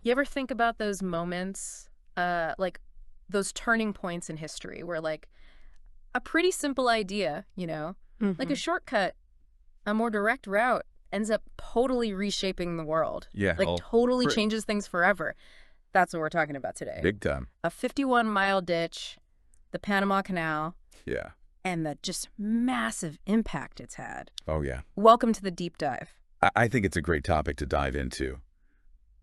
You ever think about those moments, like those turning points in history where like a pretty simple idea, like a Hmm. shortcut, a more direct route ends up totally reshaping the world, Yeah. like Oh, totally changes things forever. That's what we're talking about today. big time. A 51-mile ditch, the Panama Canal, Yeah. and the just massive impact it's had. Oh, yeah. Welcome to the deep dive. I think it's a great topic to dive into.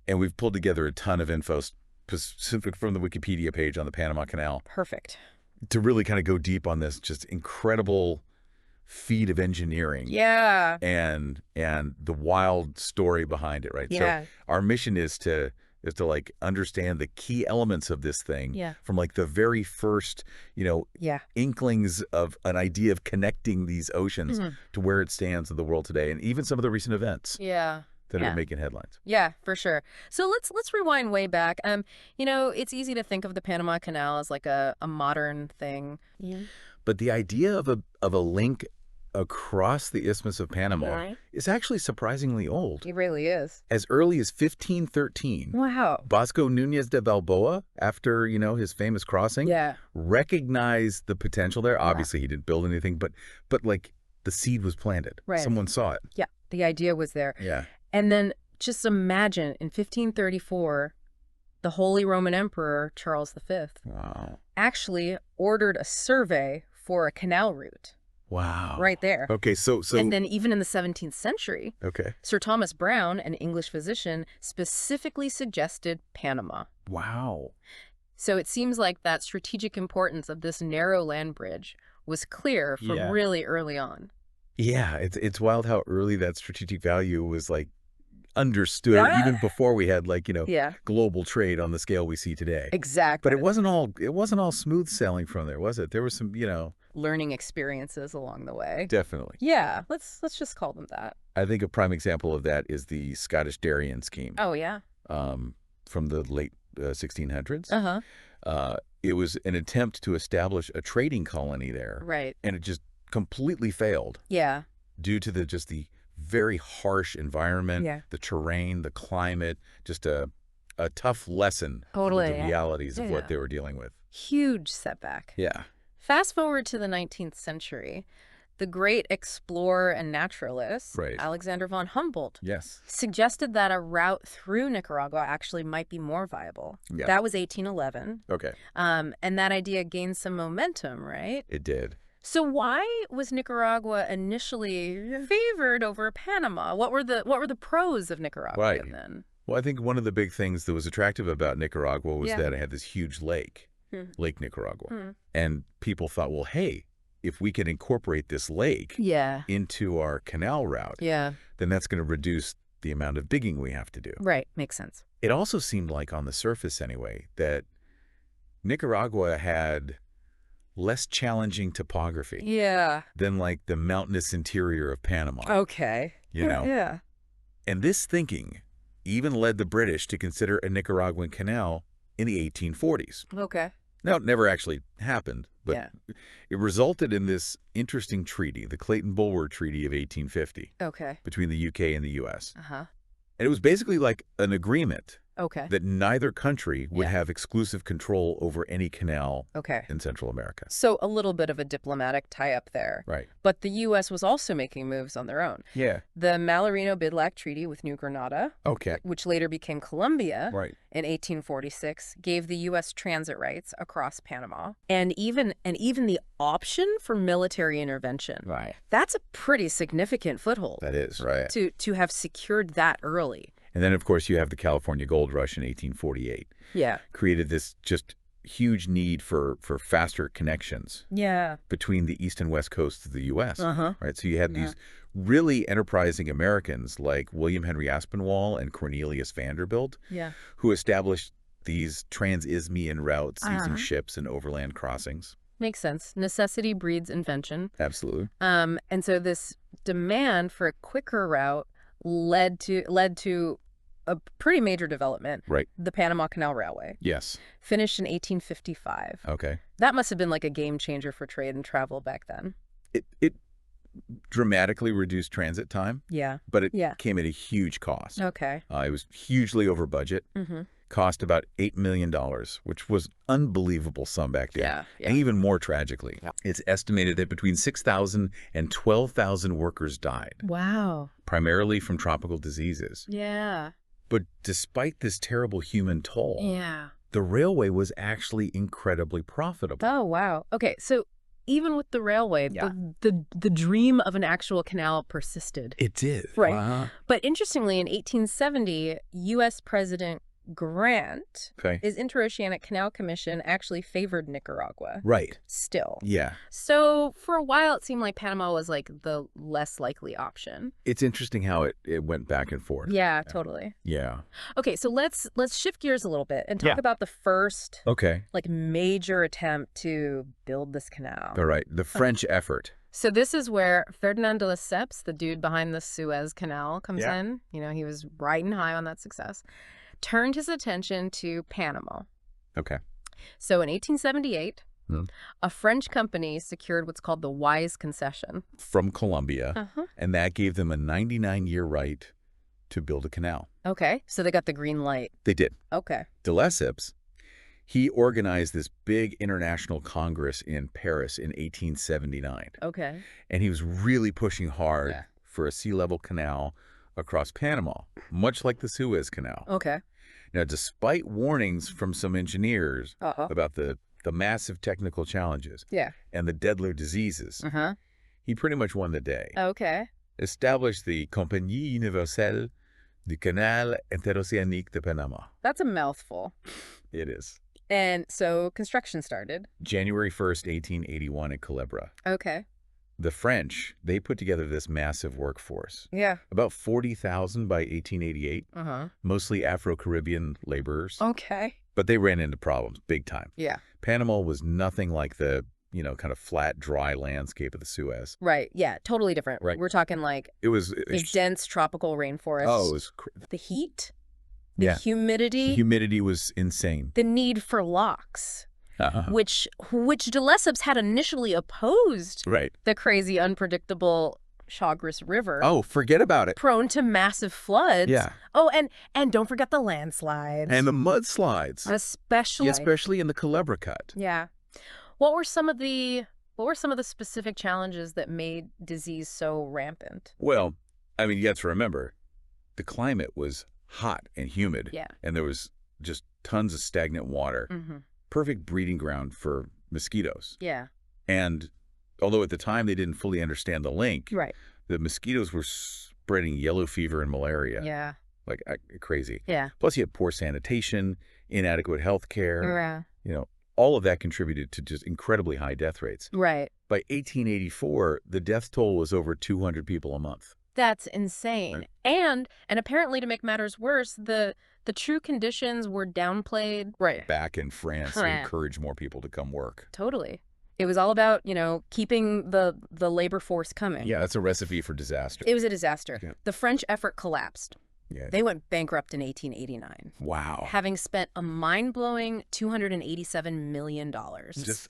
And we've pulled together a ton of info specific from the Wikipedia page on the Panama Canal Perfect. to really kind of go deep on this just incredible feat of engineering Yeah. and the wild story behind it, right? Yeah. So our mission is to like understand the key elements of this thing Yeah. from like the very first, Yeah. inklings of an idea of connecting these oceans to where it stands in the world today, and even some of the recent events Yeah. that Yeah. are making headlines. Yeah, for sure. So let's rewind way back. It's easy to think of the Panama Canal as like a modern thing. Yeah. But the idea of a link across the Isthmus of Panama Right. is actually surprisingly old. It really is. As early as 1513, Wow. Vasco Núñez de Balboa, after, his famous crossing, Yeah. recognized the potential there. Obviously, he didn't build anything, but like the seed was planted. Right. Someone saw it. Yeah. The idea was there. Yeah. And then just imagine in 1534, the Holy Roman Emperor Charles V Wow. actually ordered a survey for a canal route Wow. right there. Okay, so And then even in the 17th century, okay. Sir Thomas Browne, an English physician, specifically suggested Panama. Wow. So it seems like that strategic importance of this narrow land bridge was clear from Yeah. really early on. Yeah, it's wild how early that strategic value was like understood Yeah. even before we had like, Yeah, global trade on the scale we see today. exactly. But it wasn't all smooth sailing from there, was it? There was some, Learning experiences along the way. definitely. Yeah, let's just call them that. I think a prime example of that is the Scottish Darien scheme Oh, yeah. from the late 1600s. Uh-huh. It was an attempt to establish a trading colony there, Right. and it just completely failed Yeah. due to the very harsh environment, Yeah. the terrain, the climate, just a tough lesson Totally, with the yeah. realities of Yeah. what they were dealing with. Huge setback. Yeah. Fast forward to the 19th century. The great explorer and naturalist, Right. Alexander von Humboldt, Yes. suggested that a route through Nicaragua actually might be more viable. Yeah. That was 1811. Okay. And that idea gained some momentum, right? It did. So why was Nicaragua initially favored over Panama? What were the pros of Nicaragua Right. then? Well, I think one of the big things that was attractive about Nicaragua was Yeah. that it had this huge lake, Hmm. Lake Nicaragua. Hmm. And people thought, well, hey, if we can incorporate this lake Yeah. into our canal route, Yeah. then that's going to reduce the amount of digging we have to do. Right. Makes sense. It also seemed like, on the surface anyway, that Nicaragua had less challenging topography Yeah. than like the mountainous interior of Panama, Okay. Yeah. And this thinking even led the British to consider a Nicaraguan canal in the 1840s. Okay. Now, it never actually happened, but Yeah. it resulted in this interesting treaty, the Clayton-Bulwer Treaty of 1850, Okay. between the UK and the US. Uh-huh. And it was basically like an agreement Okay. that neither country would Yeah. have exclusive control over any canal Okay. in Central America. So a little bit of a diplomatic tie-up there. Right. But the U.S. was also making moves on their own. Yeah. The Mallarino-Bidlack Treaty with New Granada, Okay. which later became Colombia Right. in 1846, gave the U.S. transit rights across Panama, and even the option for military intervention. Right. That's a pretty significant foothold That is, right. to have secured that early. And then, of course, you have the California Gold Rush in 1848. Yeah. Created this just huge need for faster connections Yeah. between the east and west coasts of the U.S. Uh-huh. Right? So you had these really enterprising Americans like William Henry Aspinwall and Cornelius Vanderbilt, Yeah. who established these trans-Isthmian routes using Uh-huh. ships and overland crossings. Makes sense. Necessity breeds invention. Absolutely. And so this demand for a quicker route led to a pretty major development, Right. the Panama Canal Railway, Yes. finished in 1855. Okay. That must have been like a game changer for trade and travel back then. It dramatically reduced transit time, Yeah. but it Yeah. came at a huge cost. Okay. It was hugely over budget. Mm-hmm. Cost about $8 million, which was unbelievable sum back then. Yeah. Yeah. And even more tragically, it's estimated that between 6,000 and 12,000 workers died, Wow. primarily from tropical diseases. Yeah. But despite this terrible human toll, Yeah. the railway was actually incredibly profitable. Oh, wow. Okay, so even with the railway, Yeah. the dream of an actual canal persisted. It did. Right. But interestingly, in 1870, U.S. President Grant, Okay. his Interoceanic Canal Commission actually favored Nicaragua. Right. Still. Yeah. So for a while, it seemed like Panama was like the less likely option. It's interesting how it went back and forth. Yeah, totally. Yeah. Okay, so let's shift gears a little bit and talk about the first Okay. like major attempt to build this canal. All right. The French effort. So this is where Ferdinand de Lesseps, the dude behind the Suez Canal, comes Yeah. in. You know, he was riding high on that success. Turned his attention to Panama. Okay. So in 1878, Hmm. a French company secured what's called the Wise Concession. From Colombia. Uh-huh. And that gave them a 99-year right to build a canal. Okay, so they got the green light. They did. Okay. De Lesseps, he organized this big international congress in Paris in 1879. Okay. And he was really pushing hard Yeah. for a sea level canal across Panama, much like the Suez Canal. Okay. Now, despite warnings from some engineers Uh-huh. about the massive technical challenges Yeah. and the deadly diseases, Uh-huh. he pretty much won the day. Okay. Established the Compagnie Universelle du Canal Interocéanique de Panama. That's a mouthful. It is. And so construction started. January 1st, 1881 in Culebra. Okay. The French, they put together this massive workforce. Yeah. About 40,000 by 1888, Uh-huh. mostly Afro-Caribbean laborers. Okay. But they ran into problems big time. Yeah. Panama was nothing like the, kind of flat, dry landscape of the Suez. Right. Yeah. Totally different. Right. We're talking like It was... a dense tropical rainforest. Oh, it was... The heat, the Yeah. humidity, The humidity was insane. the need for locks, Uh-huh. which de Lesseps had initially opposed Right. the crazy, unpredictable Chagres River, Oh, forget about it. prone to massive floods. Yeah. Oh, and don't forget the landslides. And the mudslides. especially. Especially in the Culebra Cut. Yeah. What were some of the specific challenges that made disease so rampant? Well, I mean, you have to remember, the climate was hot and humid. Yeah. And there was just tons of stagnant water. Mm-hmm. Perfect breeding ground for mosquitoes. Yeah. And although at the time they didn't fully understand the link, Right. the mosquitoes were spreading yellow fever and malaria. Yeah. Like crazy. Yeah. Plus you had poor sanitation, inadequate health care. Yeah. All of that contributed to just incredibly high death rates. Right. By 1884, the death toll was over 200 people a month. That's insane. Right. And apparently, to make matters worse, the true conditions were downplayed. Right. Back in France to encourage more people to come work. Totally. It was all about, keeping the labor force coming. Yeah, that's a recipe for disaster. It was a disaster. Yeah. The French effort collapsed. Yeah. They went bankrupt in 1889. Wow. Having spent a mind-blowing $287 million. Just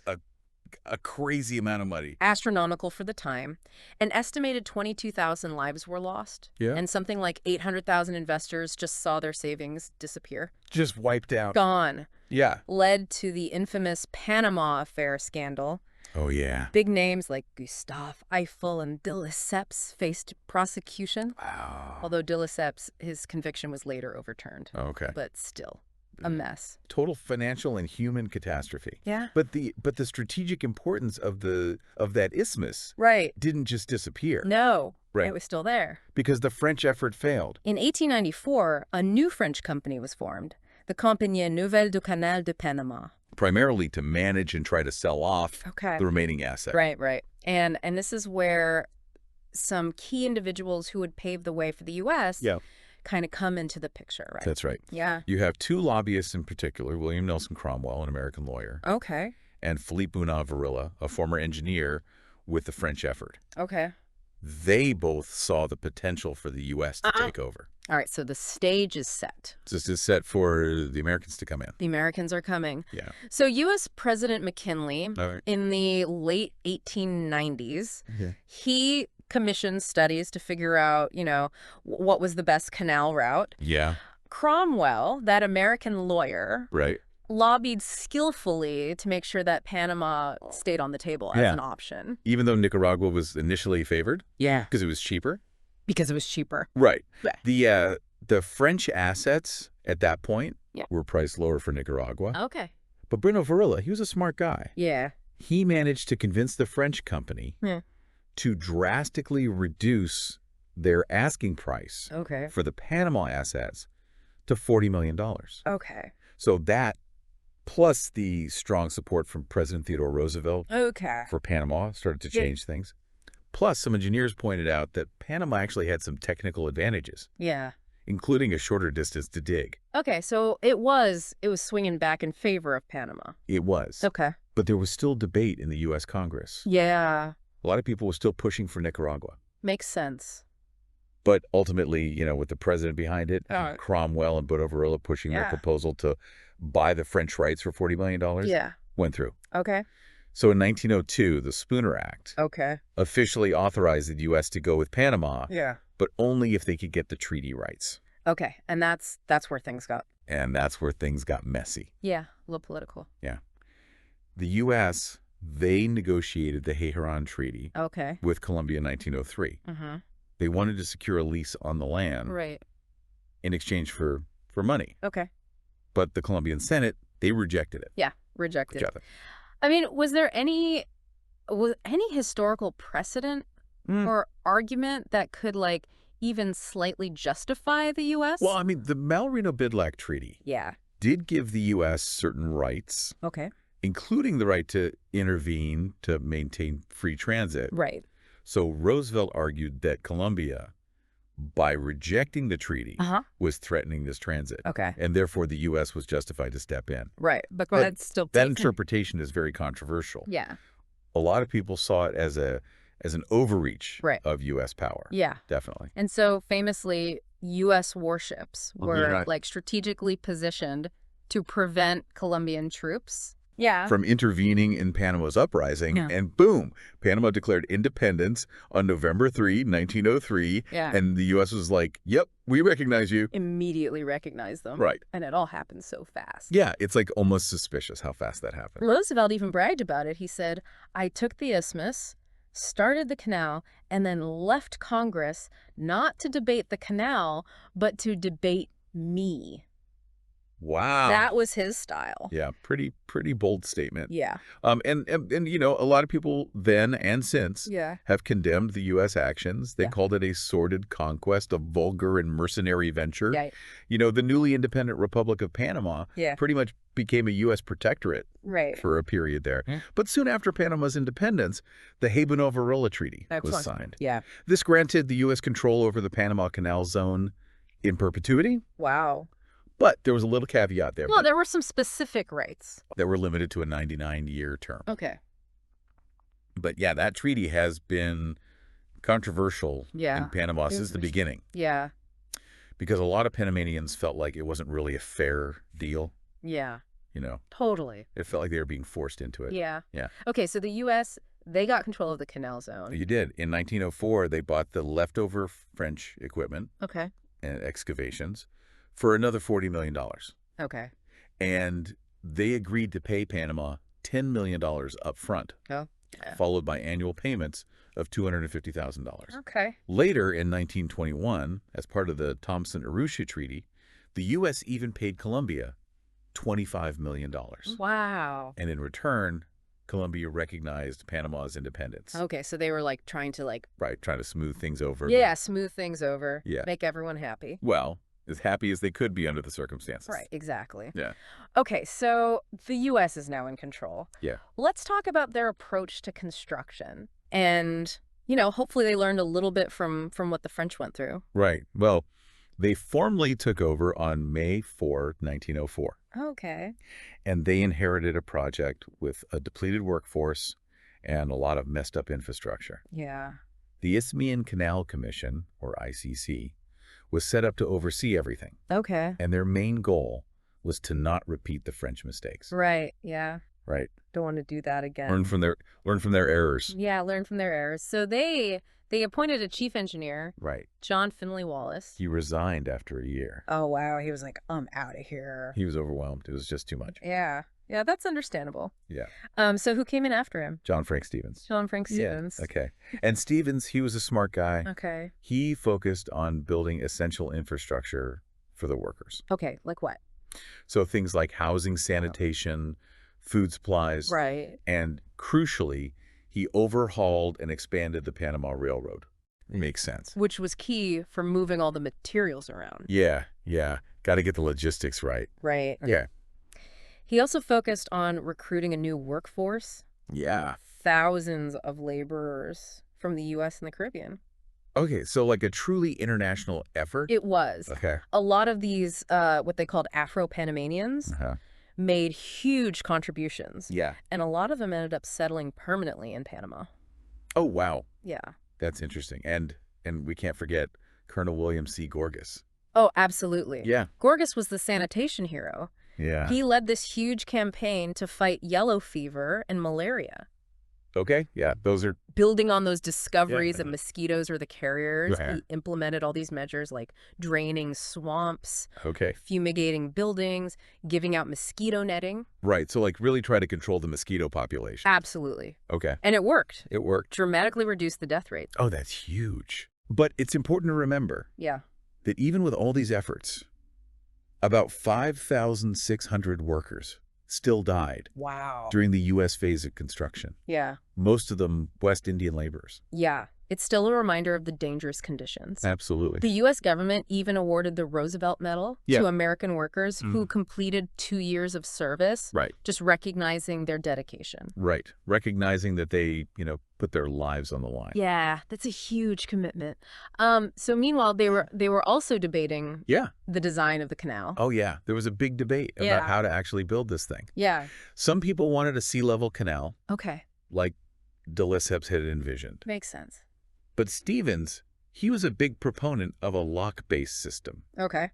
a crazy amount of money. Astronomical for the time. An estimated 22,000 lives were lost. Yeah. And something like 800,000 investors just saw their savings disappear. Just wiped out. Gone. Yeah. Led to the infamous Panama Affair scandal. Oh, yeah. Big names like Gustave Eiffel and de Lesseps faced prosecution. Wow. Although de Lesseps, his conviction was later overturned. Okay. But still, a mess. Total financial and human catastrophe. Yeah. But the strategic importance of that isthmus Right. didn't just disappear. No. Right. It was still there. Because the French effort failed. In 1894, a new French company was formed, the Compagnie Nouvelle du Canal de Panama. Primarily to manage and try to sell off the remaining assets. Right, right. And this is where some key individuals who would pave the way for the U.S. kind of come into the picture, right? That's right. Yeah. You have two lobbyists in particular, William Nelson Cromwell, an American lawyer, Okay. and Philippe Bunau Varilla, a former engineer with the French effort. Okay. They both saw the potential for the U.S. to take over. All right, so the stage is set. This is set for the Americans to come in. The Americans are coming. Yeah. So U.S. President McKinley, All right. in the late 1890s, he commissioned studies to figure out, what was the best canal route. Yeah. Cromwell, that American lawyer, Right. lobbied skillfully to make sure that Panama stayed on the table as Yeah. an option. Even though Nicaragua was initially favored Yeah. because it was cheaper. Because it was cheaper. Right. Yeah. The French assets at that point Yeah. were priced lower for Nicaragua. Okay. But Bruno Varilla, he was a smart guy. Yeah. He managed to convince the French company to drastically reduce their asking price Okay. for the Panama assets to $40 million. Okay. So that, plus the strong support from President Theodore Roosevelt Okay. for Panama, started to change things. Plus, some engineers pointed out that Panama actually had some technical advantages, Yeah. including a shorter distance to dig. Okay, so it was swinging back in favor of Panama. It was. Okay. But there was still debate in the U.S. Congress. Yeah. A lot of people were still pushing for Nicaragua. Makes sense. But ultimately, with the president behind it, Cromwell and Bruno Varilla pushing their proposal to buy the French rights for $40 million, went through. Okay. So in 1902, the Spooner Act officially authorized the U.S. to go with Panama, but only if they could get the treaty rights. Okay, and that's where things got. And that's where things got messy. Yeah, a little political. Yeah. The U.S., they negotiated the Teheran Treaty with Colombia in 1903. They wanted to secure a lease on the land in exchange for money. Okay. But the Colombian Senate, they rejected it. Yeah, rejected it. I mean, was there any historical precedent or argument that could, even slightly justify the U.S.? Well, I mean, the Malrino-Bidlack Treaty did give the U.S. certain rights, including the right to intervene to maintain free transit. Right. So Roosevelt argued that Colombia, by rejecting the treaty, was threatening this transit. Okay. And therefore, the U.S. was justified to step in. Right. But that's still... That interpretation is very controversial. Yeah. A lot of people saw it as an overreach of U.S. power. Yeah. Definitely. And so famously, U.S. warships were strategically positioned to prevent Colombian troops from intervening in Panama's uprising. And boom, Panama declared independence on November 3, 1903. And the U.S. was like, yep, we recognize you. Immediately recognized them. Right. And it all happened so fast. Yeah, it's like almost suspicious how fast that happened. Roosevelt even bragged about it. He said, I took the isthmus, started the canal, and then left Congress not to debate the canal, but to debate me. Wow. That was his style. Yeah, pretty bold statement. Yeah. And a lot of people then and since have condemned the U.S. actions. They called it a sordid conquest, a vulgar and mercenary venture. Right. The newly independent Republic of Panama pretty much became a U.S. protectorate for a period there. But soon after Panama's independence, the Habanero-Varilla Treaty was signed. Yeah. This granted the U.S. control over the Panama Canal Zone in perpetuity. Wow. But there was a little caveat there. Well, there were some specific rights that were limited to a 99-year term. Okay. But yeah, that treaty has been controversial in Panama since the beginning. Yeah. Because a lot of Panamanians felt like it wasn't really a fair deal. Yeah. Totally. It felt like they were being forced into it. Yeah. Yeah. Okay, so the U.S., they got control of the canal zone. You did. In 1904, they bought the leftover French equipment and excavations for another $40 million. Okay. And they agreed to pay Panama $10 million up front, followed by annual payments of $250,000. Okay. Later in 1921, as part of the Thompson-Arusha Treaty, the U.S. even paid Colombia $25 million. Wow. And in return, Colombia recognized Panama's independence. Okay, so they were trying to trying to smooth things over. Yeah, smooth things over. Yeah. Make everyone happy. Well, as happy as they could be under the circumstances. Right, exactly. Yeah. Okay, so the U.S. is now in control. Yeah. Let's talk about their approach to construction. And, hopefully they learned a little bit from what the French went through. Right. Well, they formally took over on May 4, 1904. Okay. And they inherited a project with a depleted workforce and a lot of messed up infrastructure. Yeah. The Isthmian Canal Commission, or ICC, was set up to oversee everything. Okay. And their main goal was to not repeat the French mistakes. Right, yeah. Right. Don't want to do that again. Learn from their errors. Yeah, learn from their errors. So they They appointed a chief engineer, Right. John Finley Wallace. He resigned after a year. Oh, wow. He was like, I'm out of here. He was overwhelmed. It was just too much. Yeah. Yeah, that's understandable. Yeah. So who came in after him? John Frank Stevens. John Frank Stevens. Yeah. Okay. And Stevens, he was a smart guy. Okay. He focused on building essential infrastructure for the workers. Okay, like what? So things like housing, sanitation, food supplies. Right. And crucially, he overhauled and expanded the Panama Railroad. Makes sense. Which was key for moving all the materials around. Yeah, yeah. Got to get the logistics right. Right. Yeah. He also focused on recruiting a new workforce. Yeah. Thousands of laborers from the U.S. and the Caribbean. Okay, so like a truly international effort? It was. Okay. A lot of these, what they called Afro-Panamanians, made huge contributions. Yeah. And a lot of them ended up settling permanently in Panama. Oh, wow. Yeah. That's interesting. And we can't forget Colonel William C. Gorgas. Oh, absolutely. Yeah. Gorgas was the sanitation hero. Yeah. He led this huge campaign to fight yellow fever and malaria. Okay. Yeah. Those are building on those discoveries that mosquitoes are the carriers. Right. He implemented all these measures like draining swamps, okay. fumigating buildings, giving out mosquito netting. Right. So like really try to control the mosquito population. Absolutely. Okay. And it worked. It worked. Dramatically reduced the death rate. Oh, that's huge. But it's important to remember that even with all these efforts, about 5,600 workers still died during the U.S. phase of construction. Yeah. Most of them West Indian laborers. Yeah. It's still a reminder of the dangerous conditions. Absolutely. The U.S. government even awarded the Roosevelt Medal to American workers who completed 2 years of service. Right. Just recognizing their dedication. Right. Recognizing that they, put their lives on the line. Yeah, that's a huge commitment. So meanwhile, they were also debating the design of the canal. Oh, yeah. There was a big debate about how to actually build this thing. Yeah. Some people wanted a sea-level canal. Okay. Like de Lesseps had envisioned. Makes sense. But Stevens, he was a big proponent of a lock-based system. Okay.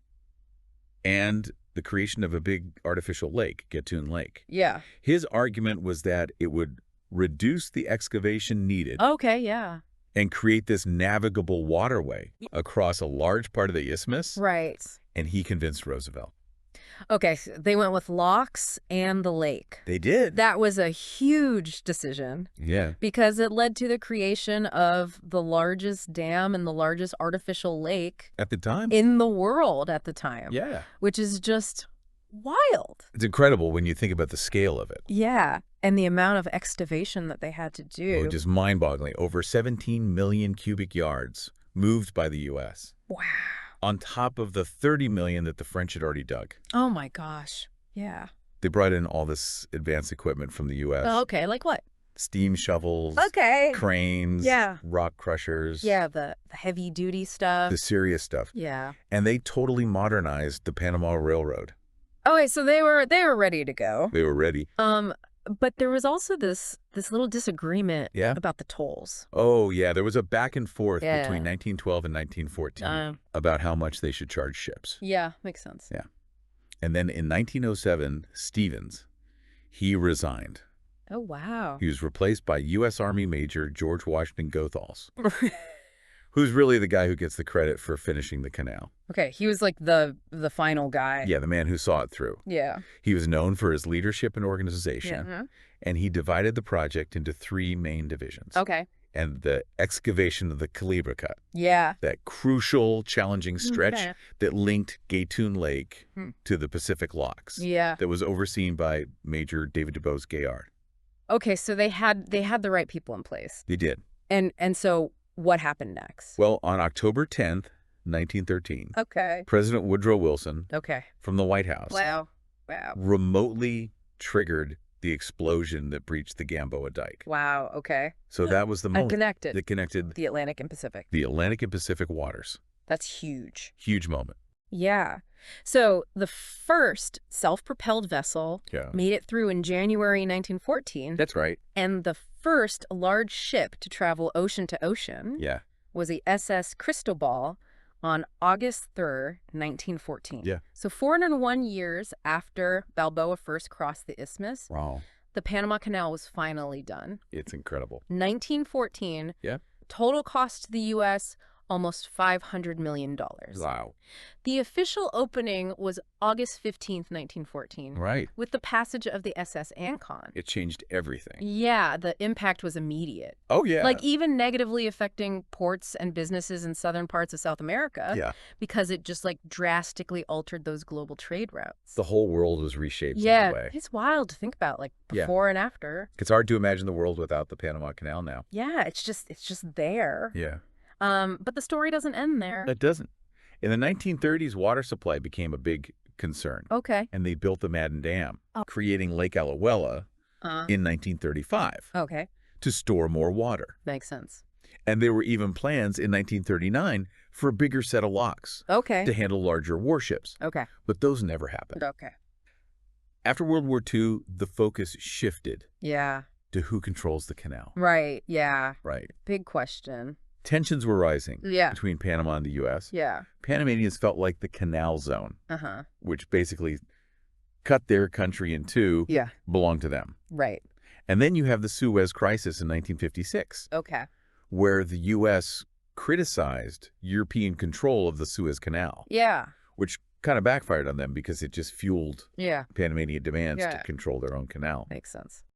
And the creation of a big artificial lake, Gatun Lake. Yeah. His argument was that it would reduce the excavation needed. Okay, yeah. And create this navigable waterway across a large part of the isthmus. Right. And he convinced Roosevelt. Okay, so they went with locks and the lake. They did. That was a huge decision. Yeah. Because it led to the creation of the largest dam and the largest artificial lake at the time in the world at the time. Yeah. Which is just wild. It's incredible when you think about the scale of it. Yeah. And the amount of excavation that they had to do. Oh, just mind-boggling. Over 17 million cubic yards moved by the U.S. Wow. On top of the 30 million that the French had already dug. Oh, my gosh. Yeah. They brought in all this advanced equipment from the U.S. Oh, okay. Like what? Steam shovels. Okay. Cranes. Yeah. Rock crushers. Yeah, the heavy-duty stuff. The serious stuff. Yeah. And they totally modernized the Panama Railroad. Okay, so they were ready to go. They were ready. But there was also this little disagreement about the tolls. Oh, yeah. There was a back and forth between 1912 and 1914 about how much they should charge ships. Yeah, makes sense. Yeah. And then in 1907, Stevens, he resigned. Oh, wow. He was replaced by U.S. Army Major George Washington Goethals, who's really the guy who gets the credit for finishing the canal. Okay, he was like the final guy. Yeah, the man who saw it through. Yeah. He was known for his leadership and organization, and he divided the project into 3 main divisions. Okay. And the excavation of the Calibre Cut. Yeah. That crucial, challenging stretch that linked Gatun Lake to the Pacific Locks. Yeah. That was overseen by Major David DuBose Gaillard. Okay, so they had the right people in place. They did. And so what happened next? Well, on October 10th, 1913, President Woodrow Wilson from the White House remotely triggered the explosion that breached the Gamboa Dike. Wow, okay. So that was the moment that connected the Atlantic and Pacific. The Atlantic and Pacific waters. That's huge. Huge moment. Yeah. So the first self-propelled vessel made it through in January 1914. That's right. And the first large ship to travel ocean to ocean was the SS Cristobal on August 3rd, 1914. Yeah. So 401 years after Balboa first crossed the isthmus, wow, the Panama Canal was finally done. It's incredible. 1914 Total cost to the U.S., almost $500 million. Wow. The official opening was August 15th, 1914. Right. With the passage of the SS Ancon. It changed everything. Yeah, the impact was immediate. Oh, yeah. Like even negatively affecting ports and businesses in southern parts of South America. Yeah. Because it just like drastically altered those global trade routes. The whole world was reshaped in a way. It's wild to think about, like before and after. It's hard to imagine the world without the Panama Canal now. Yeah, it's just there. Yeah. But the story doesn't end there. It doesn't. In the 1930s, water supply became a big concern. Okay. And they built the Madden Dam, creating Lake Alajuela in 1935 Okay. to store more water. Makes sense. And there were even plans in 1939 for a bigger set of locks to handle larger warships. Okay. But those never happened. Okay. After World War II, the focus shifted Yeah. to who controls the canal. Right. Yeah. Right. Big question. Tensions were rising Yeah. between Panama and the U.S. Yeah. Panamanians felt like the canal zone, Uh-huh. which basically cut their country in two, belonged to them. Right. And then you have the Suez Crisis in 1956, Okay. where the U.S. criticized European control of the Suez Canal, Yeah. which kind of backfired on them because it just fueled Yeah. Panamanian demands to control their own canal. Makes sense.